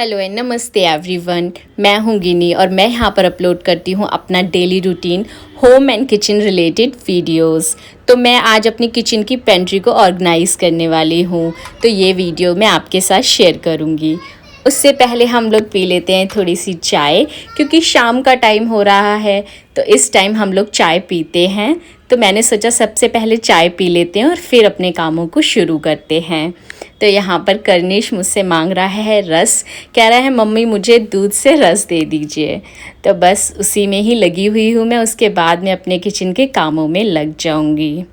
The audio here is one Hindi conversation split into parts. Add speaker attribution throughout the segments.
Speaker 1: हेलो एंड नमस्ते एवरीवन। मैं हूं गिनी और मैं यहां पर अपलोड करती हूं अपना daily routine home and kitchen related videos. तो मैं आज अपनी किचन की पेंट्री को ऑर्गेनाइज़ करने वाली हूं, तो ये वीडियो मैं आपके साथ शेयर करूंगी। उससे पहले हम लोग पी लेते हैं थोड़ी सी चाय, क्योंकि शाम का टाइम हो रहा है तो इस टाइम हम लोग चाय पीते हैं। तो मैंने सोचा सबसे पहले चाय पी लेते हैं और फिर अपने कामों को शुरू करते हैं। तो यहाँ पर करनीश मुझसे मांग रहा है रस, कह रहा है मम्मी मुझे दूध से रस दे दीजिए। तो बस उसी में ही लगी हुई हूँ मैं, उसके बाद मैं अपने किचन के कामों में लग जाऊँगी।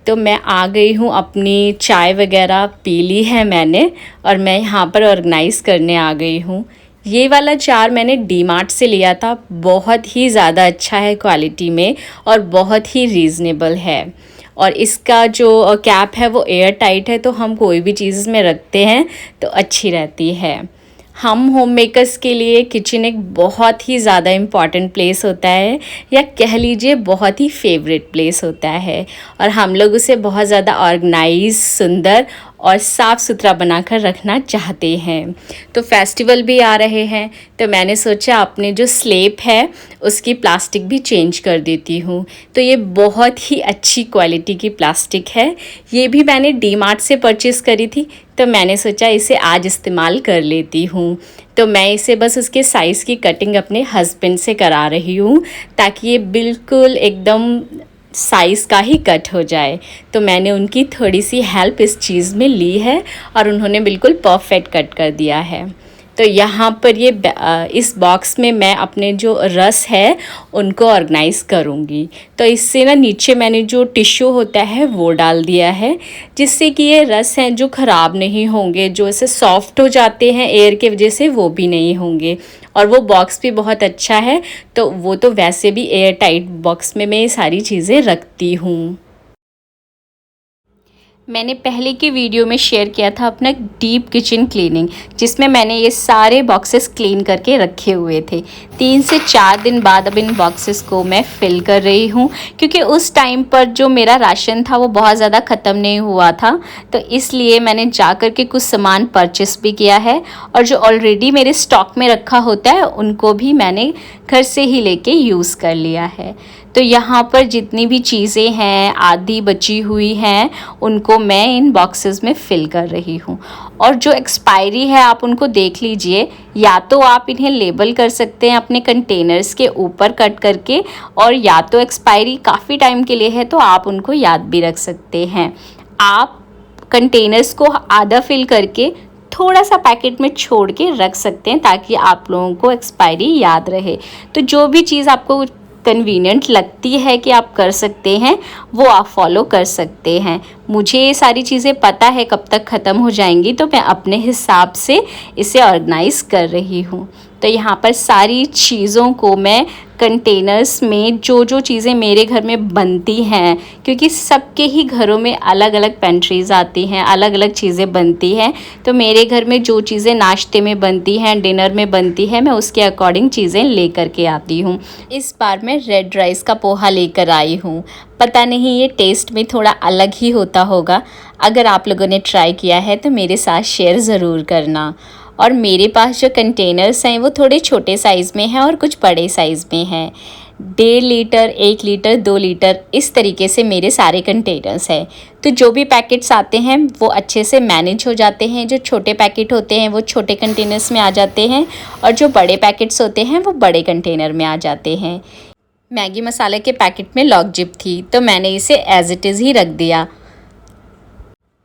Speaker 1: तो मैं आ गई हूँ, अपनी चाय वगैरह पी ली है मैंने और मैं यहाँ पर ऑर्गेनाइज़ करने आ गई हूँ। ये वाला जार मैंने डी मार्ट से लिया था, बहुत ही ज़्यादा अच्छा है क्वालिटी में और बहुत ही रीज़नेबल है। और इसका जो कैप है वो एयर टाइट है, तो हम कोई भी चीज़ में रखते हैं तो अच्छी रहती है। हम होम मेकर्स के लिए किचन एक बहुत ही ज़्यादा इम्पॉर्टेंट प्लेस होता है, या कह लीजिए बहुत ही फेवरेट प्लेस होता है, और हम लोग उसे बहुत ज़्यादा ऑर्गेनाइज, सुंदर और साफ़ सुथरा बनाकर रखना चाहते हैं। तो फेस्टिवल भी आ रहे हैं, तो मैंने सोचा अपने जो स्लेब है उसकी प्लास्टिक भी चेंज कर देती हूँ। तो ये बहुत ही अच्छी क्वालिटी की प्लास्टिक है, ये भी मैंने डी मार्ट से परचेज़ करी थी, तो मैंने सोचा इसे आज इस्तेमाल कर लेती हूँ। तो मैं इसे बस उसके साइज़ की कटिंग अपने हस्बैंड से करा रही हूँ, ताकि ये बिल्कुल एकदम साइज़ का ही कट हो जाए। तो मैंने उनकी थोड़ी सी हेल्प इस चीज़ में ली है और उन्होंने बिल्कुल परफेक्ट कट कर दिया है। तो यहाँ पर इस बॉक्स में मैं अपने जो रस है उनको ऑर्गेनाइज़ करूँगी। तो इससे ना नीचे मैंने जो टिश्यू होता है वो डाल दिया है, जिससे कि ये रस हैं जो ख़राब नहीं होंगे, जो ऐसे सॉफ्ट हो जाते हैं एयर के वजह से वो भी नहीं होंगे। और वो बॉक्स भी बहुत अच्छा है, तो वो तो वैसे भी एयर टाइट बॉक्स में मैं ये सारी चीज़ें रखती हूँ। मैंने पहले की वीडियो में शेयर किया था अपना डीप किचन क्लीनिंग, जिसमें मैंने ये सारे बॉक्सेस क्लीन करके रखे हुए थे। 3 से 4 दिन बाद अब इन बॉक्सेस को मैं फ़िल कर रही हूँ, क्योंकि उस टाइम पर जो मेरा राशन था वो बहुत ज़्यादा ख़त्म नहीं हुआ था, तो इसलिए मैंने जा कर के कुछ सामान परचेस भी किया है, और जो ऑलरेडी मेरे स्टॉक में रखा होता है उनको भी मैंने घर से ही लेके यूज़ कर लिया है। तो यहाँ पर जितनी भी चीज़ें हैं आधी बची हुई हैं, उनको मैं इन बॉक्सेस में फ़िल कर रही हूँ। और जो एक्सपायरी है आप उनको देख लीजिए, या तो आप इन्हें लेबल कर सकते हैं अपने कंटेनर्स के ऊपर कट करके, और या तो एक्सपायरी काफ़ी टाइम के लिए है तो आप उनको याद भी रख सकते हैं। आप कंटेनर्स को आधा फिल करके थोड़ा सा पैकेट में छोड़ के रख सकते हैं, ताकि आप लोगों को एक्सपायरी याद रहे। तो जो भी चीज़ आपको कन्वीनियंट लगती है कि आप कर सकते हैं, वो आप फॉलो कर सकते हैं। मुझे ये सारी चीज़ें पता है कब तक ख़त्म हो जाएंगी, तो मैं अपने हिसाब से इसे ऑर्गेनाइज़ कर रही हूँ। तो यहाँ पर सारी चीज़ों को मैं कंटेनर्स में, जो जो चीज़ें मेरे घर में बनती हैं, क्योंकि सबके ही घरों में अलग अलग पेंट्रीज़ आती हैं, अलग अलग चीज़ें बनती हैं, तो मेरे घर में जो चीज़ें नाश्ते में बनती हैं, डिनर में बनती हैं, मैं उसके अकॉर्डिंग चीज़ें ले कर के आती हूँ। इस बार मैं रेड राइस का पोहा लेकर आई हूँ। पता नहीं ये टेस्ट में थोड़ा अलग ही होता होगा। अगर आप लोगों ने ट्राई किया है तो मेरे साथ शेयर ज़रूर करना। और मेरे पास जो कंटेनर्स हैं वो थोड़े छोटे साइज़ में हैं और कुछ बड़े साइज़ में हैं। 1.5 लीटर, 1 लीटर, 2 लीटर, इस तरीके से मेरे सारे कंटेनर्स हैं। तो जो भी पैकेट्स आते हैं वो अच्छे से मैनेज हो जाते हैं। जो छोटे पैकेट होते हैं वो छोटे कंटेनर्स में आ जाते हैं, और जो बड़े पैकेट्स होते हैं वो बड़े कंटेनर में आ जाते हैं। मैगी मसाले के पैकेट में लॉक जिप थी, तो मैंने इसे एज़ इट इज़ ही रख दिया।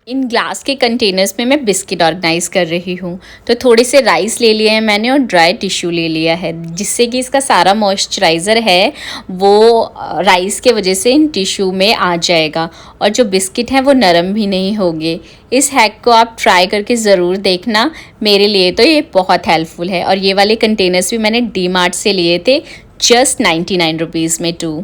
Speaker 1: इन ग्लास के कंटेनर्स में मैं बिस्किट ऑर्गेनाइज़ कर रही हूँ। तो थोड़े से राइस ले लिए हैं मैंने और ड्राई टिश्यू ले लिया है, जिससे कि इसका सारा मॉइस्चराइज़र है वो राइस के वजह से इन टिश्यू में आ जाएगा, और जो बिस्किट हैं वो नरम भी नहीं होंगे। इस हैक को आप ट्राई करके ज़रूर देखना, मेरे लिए तो ये बहुत हेल्पफुल है। और ये वाले कंटेनर्स भी मैंने डी मार्ट से लिए थे, जस्ट 99 रुपीज़ में 2।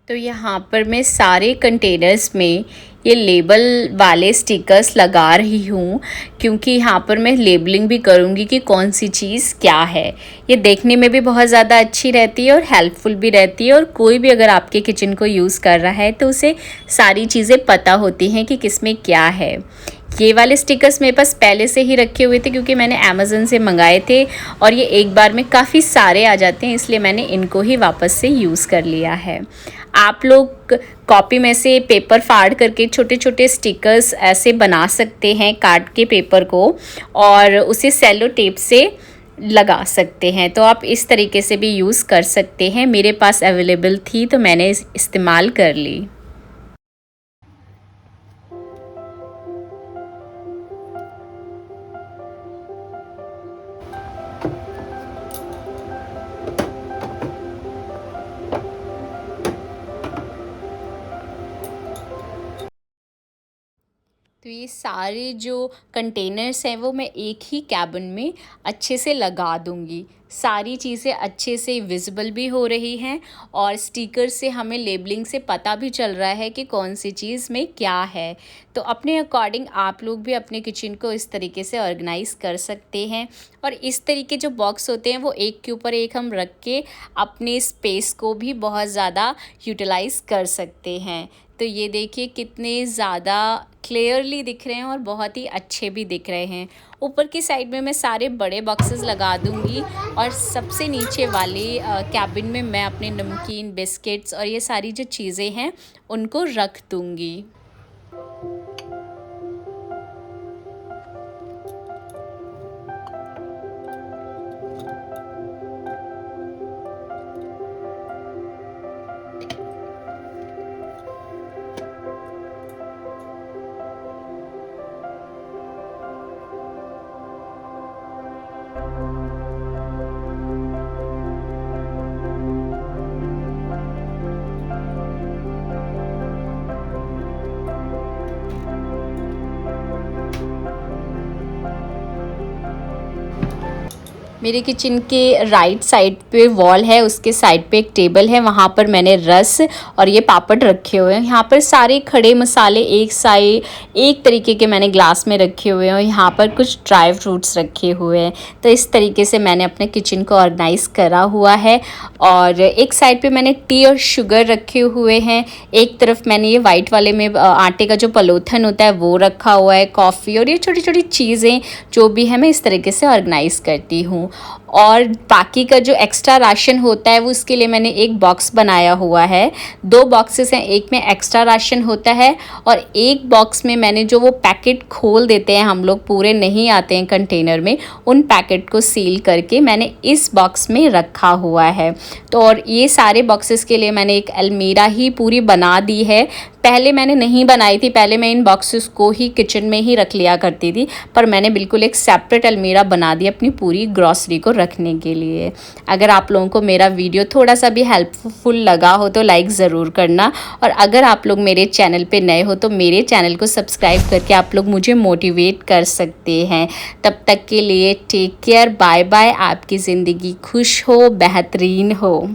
Speaker 1: तो यहाँ पर मैं सारे कंटेनर्स में ये लेबल वाले स्टिकर्स लगा रही हूँ, क्योंकि यहाँ पर मैं लेबलिंग भी करूँगी कि कौन सी चीज़ क्या है। ये देखने में भी बहुत ज़्यादा अच्छी रहती है और हेल्पफुल भी रहती है, और कोई भी अगर आपके किचन को यूज़ कर रहा है तो उसे सारी चीज़ें पता होती हैं कि किस में क्या है। ये वाले स्टिकर्स मेरे पास पहले से ही रखे हुए थे, क्योंकि मैंने अमेज़न से मंगाए थे और ये एक बार में काफ़ी सारे आ जाते हैं, इसलिए मैंने इनको ही वापस से यूज़ कर लिया है। आप लोग कॉपी में से पेपर फाड़ करके छोटे छोटे स्टिकर्स ऐसे बना सकते हैं, काट के पेपर को, और उसे सेलो टेप से लगा सकते हैं। तो आप इस तरीके से भी यूज़ कर सकते हैं। मेरे पास अवेलेबल थी तो मैंने इस्तेमाल कर ली। तो ये सारे जो कंटेनर्स हैं वो मैं एक ही कैबिन में अच्छे से लगा दूंगी। सारी चीज़ें अच्छे से विजिबल भी हो रही हैं, और स्टिकर से हमें लेबलिंग से पता भी चल रहा है कि कौन सी चीज़ में क्या है। तो अपने अकॉर्डिंग आप लोग भी अपने किचन को इस तरीके से ऑर्गेनाइज़ कर सकते हैं। और इस तरीके जो बॉक्स होते हैं वो एक के ऊपर एक हम रख के अपने स्पेस को भी बहुत ज़्यादा यूटिलाइज़ कर सकते हैं। तो ये देखिए कितने ज़्यादा क्लियरली दिख रहे हैं और बहुत ही अच्छे भी दिख रहे हैं। ऊपर की साइड में मैं सारे बड़े बॉक्सेस लगा दूंगी, और सबसे नीचे वाले कैबिन में मैं अपने नमकीन, बिस्किट्स और ये सारी जो चीज़ें हैं उनको रख दूंगी। मेरे किचन के राइट साइड पे वॉल है, उसके साइड पे एक टेबल है, वहाँ पर मैंने रस और ये पापड़ रखे हुए हैं। यहाँ पर सारे खड़े मसाले एक तरीके के मैंने ग्लास में रखे हुए हैं, और यहाँ पर कुछ ड्राई फ्रूट्स रखे हुए हैं। तो इस तरीके से मैंने अपने किचन को ऑर्गेनाइज़ करा हुआ है। और एक साइड पे मैंने टी और शुगर रखे हुए हैं, एक तरफ मैंने ये वाइट वाले में आटे का जो पलोथन होता है वो रखा हुआ है, कॉफ़ी और ये छोटी छोटी चीज़ें जो भी है मैं इस तरीके से ऑर्गेनाइज़ करती हूँ। और बाकी का जो एक्स्ट्रा राशन होता है वो उसके लिए मैंने एक बॉक्स बनाया हुआ है। 2 बॉक्सेस हैं, एक में एक्स्ट्रा राशन होता है और एक बॉक्स में मैंने जो वो पैकेट खोल देते हैं हम लोग, पूरे नहीं आते हैं कंटेनर में, उन पैकेट को सील करके मैंने इस बॉक्स में रखा हुआ है। तो और ये सारे बॉक्सेस के लिए मैंने एक अलमीरा ही पूरी बना दी है। पहले मैंने नहीं बनाई थी, पहले मैं इन बॉक्सेस को ही किचन में ही रख लिया करती थी, पर मैंने बिल्कुल एक सेपरेट अलमीरा बना दी अपनी पूरी ग्रॉसरी को रखने के लिए। अगर आप लोगों को मेरा वीडियो थोड़ा सा भी हेल्पफुल लगा हो तो लाइक ज़रूर करना, और अगर आप लोग मेरे चैनल पे नए हो तो मेरे चैनल को सब्सक्राइब करके आप लोग मुझे मोटिवेट कर सकते हैं। तब तक के लिए टेक केयर, बाय बाय। आपकी ज़िंदगी खुश हो, बेहतरीन हो।